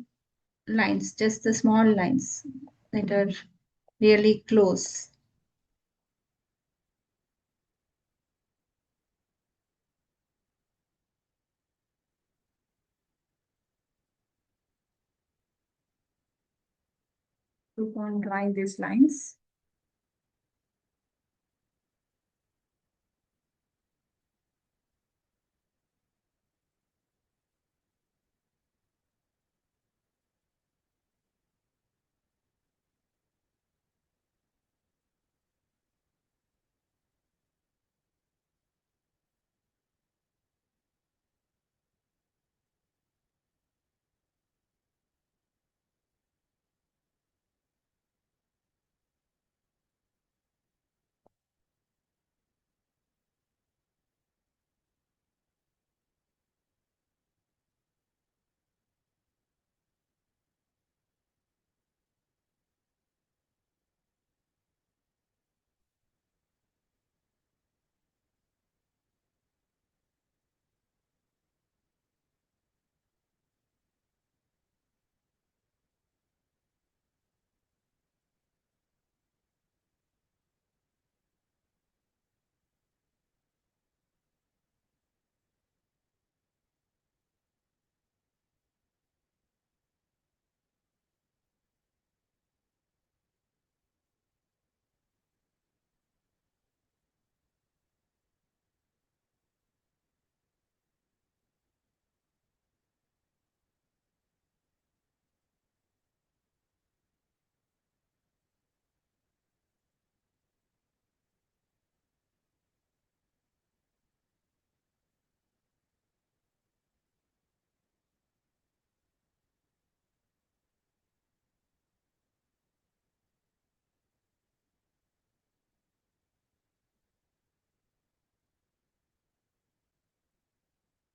lines, just the small lines that are really close. Keep on drawing these lines.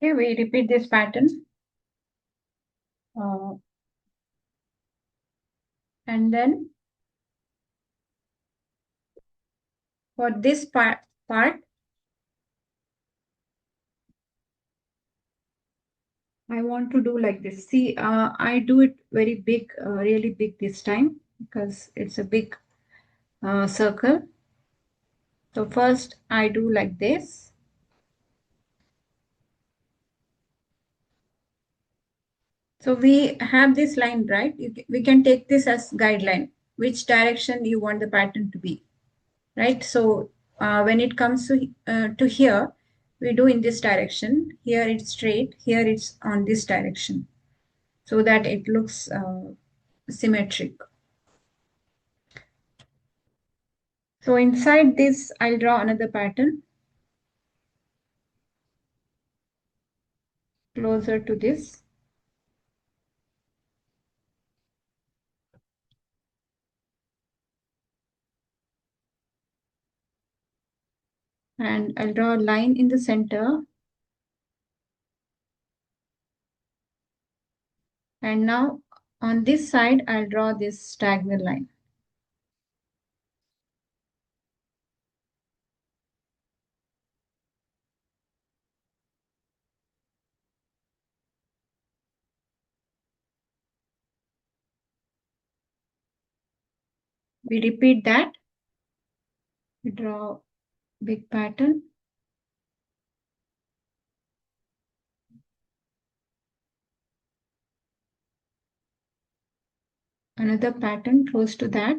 Okay, we repeat this pattern. And then for this part, I want to do like this. See, I do it very big, really big this time because it's a big circle. So first I do like this. So we have this line, right? We can take this as guideline, which direction you want the pattern to be, right? So when it comes to here, we do in this direction. Here it's straight, here it's on this direction, so that it looks symmetric. So inside this, I'll draw another pattern closer to this. And I'll draw a line in the center. And now on this side, I'll draw this diagonal line. We repeat that. We draw big pattern. Another pattern close to that.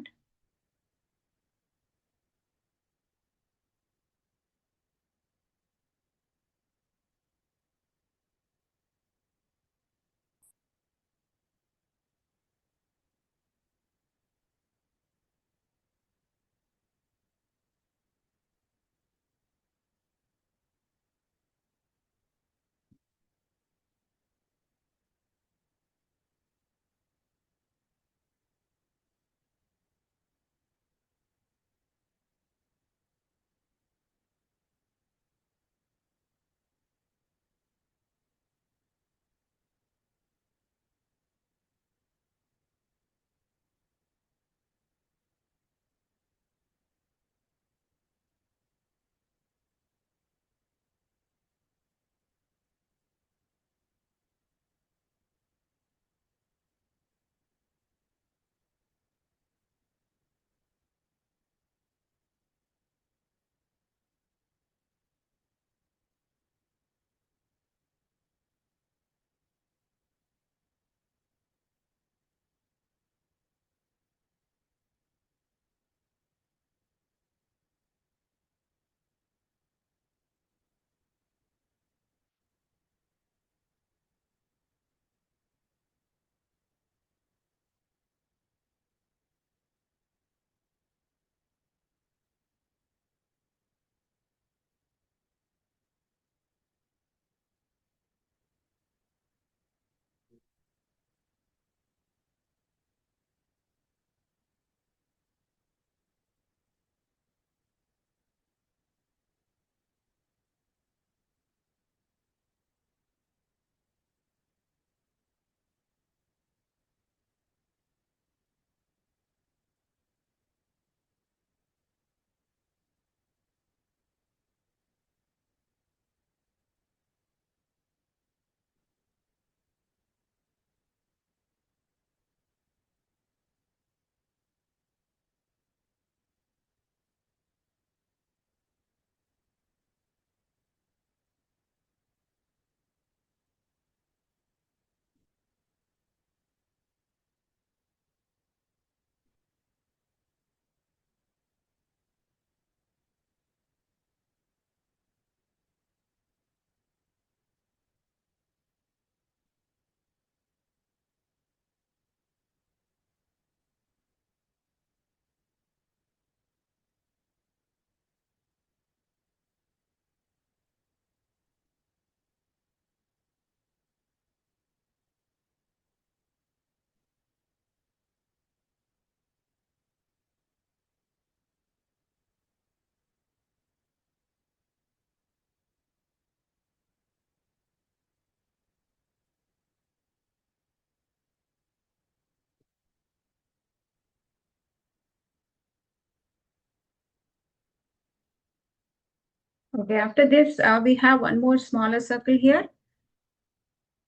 Okay, after this, we have one more smaller circle here.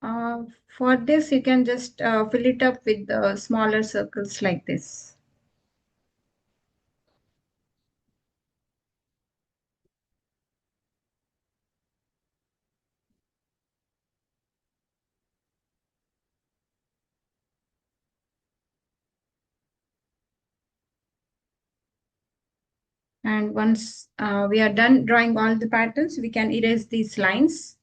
For this, you can just fill it up with smaller circles like this. And once we are done drawing all the patterns, we can erase these lines.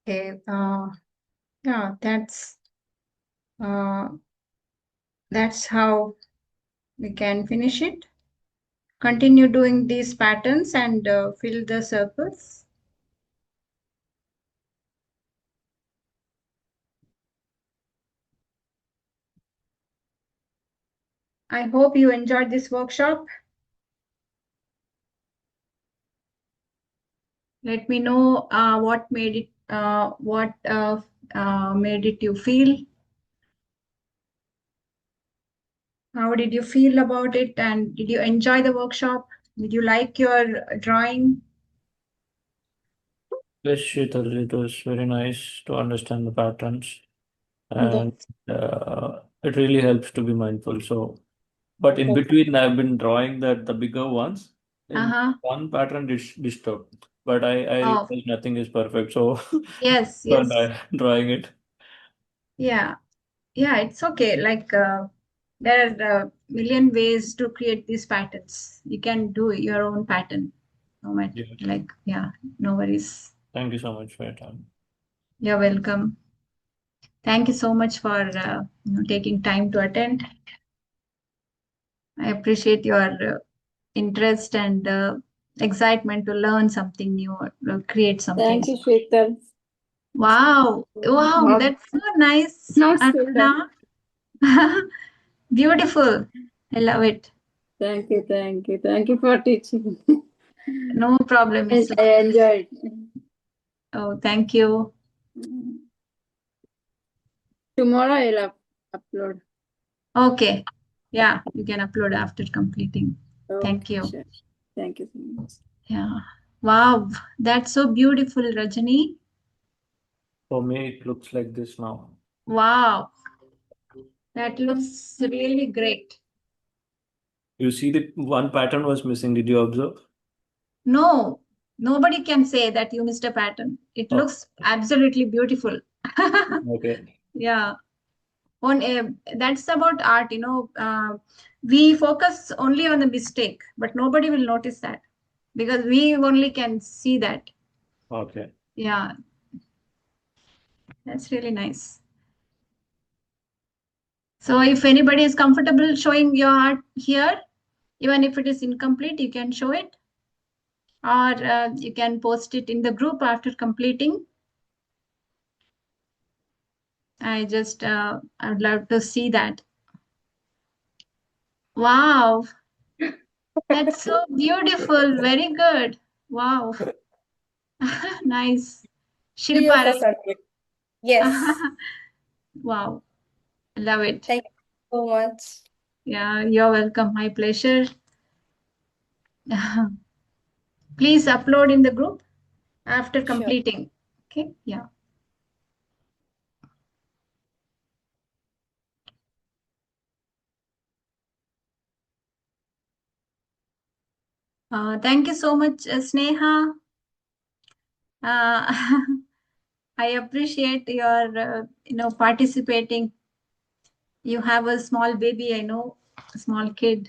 Okay, yeah, uh, that's how we can finish it. Continue doing these patterns and fill the circles. I hope you enjoyed this workshop. Let me know what made it you feel. How did you feel about it? And did you enjoy the workshop? Did you like your drawing? Yes, Sheetal, it was very nice to understand the patterns, and it really helps to be mindful. So, but in between, I've been drawing the bigger ones. In Uh-huh. one pattern disturbed, but I Oh, realize nothing is perfect. So, yes, for yes. drawing it. Yeah, yeah, it's okay. Like there are a million ways to create these patterns. You can do your own pattern. No matter, Yeah. like, yeah, no worries. Thank you so much for your time. You're welcome. Thank you so much for taking time to attend. I appreciate your interest and excitement to learn something new or create something. Thank you, Shwetal. Wow, wow, Wow. that's so nice, Not still Aruna. Beautiful. I love it. Thank you, thank you. Thank you for teaching. No problem. And It's I enjoyed. oh, thank you. Tomorrow I'll upload. Okay. Yeah, you can upload after completing. Thank Okay, you. sure. Thank you so much. Yeah. Wow, that's so beautiful, Rajani. For me, it looks like this now. Wow, that looks really great. You see, the one pattern was missing. Did you observe? No, nobody can say that you missed a pattern. It Oh, looks absolutely beautiful. okay. Yeah. On that's about art, we focus only on the mistake, but nobody will notice that because we only can see that. Okay. Yeah, that's really nice. So if anybody is comfortable showing your art here, even if it is incomplete, you can show it, or you can post it in the group after completing. I'd love to see that. Wow, that's so beautiful. Very good. Wow. Nice. Three of Shilpa, us right? are doing. Yes. Wow. Love it. Thank you so much. Yeah, you're welcome. My pleasure. Please upload in the group after Sure. completing. Okay. Yeah. Thank you so much, Sneha. Uh, I appreciate your, participating. You have a small baby, I know, a small kid.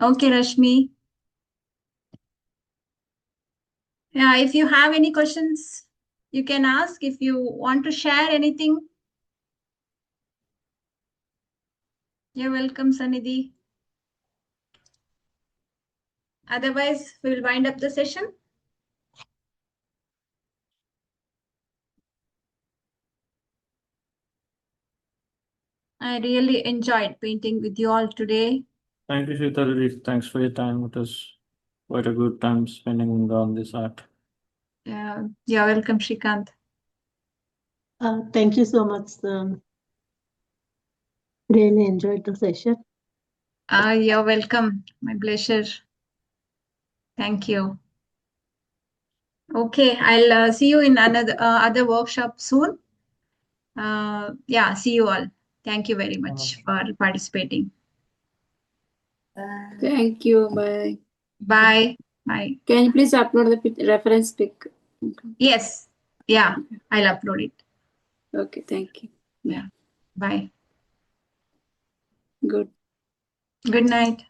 Okay, Rashmi. Yeah, if you have any questions, you can ask. If you want to share anything, you're welcome, Sanidhi. Otherwise, we will wind up the session. I really enjoyed painting with you all today. Thank you, Sheetalji. Thanks for your time. It was quite a good time spending on this art. You're welcome, Shrikant. Thank you so much. Really enjoyed the session. You're welcome. My pleasure. Thank you. Okay, I'll see you in another other workshop soon. Yeah, see you all. Thank you very much for participating. Thank you. Bye. Bye. Bye. Can you please upload the reference pic? Yes. Yeah, I'll upload it. Okay, thank you. Yeah. Bye. Good. Good night.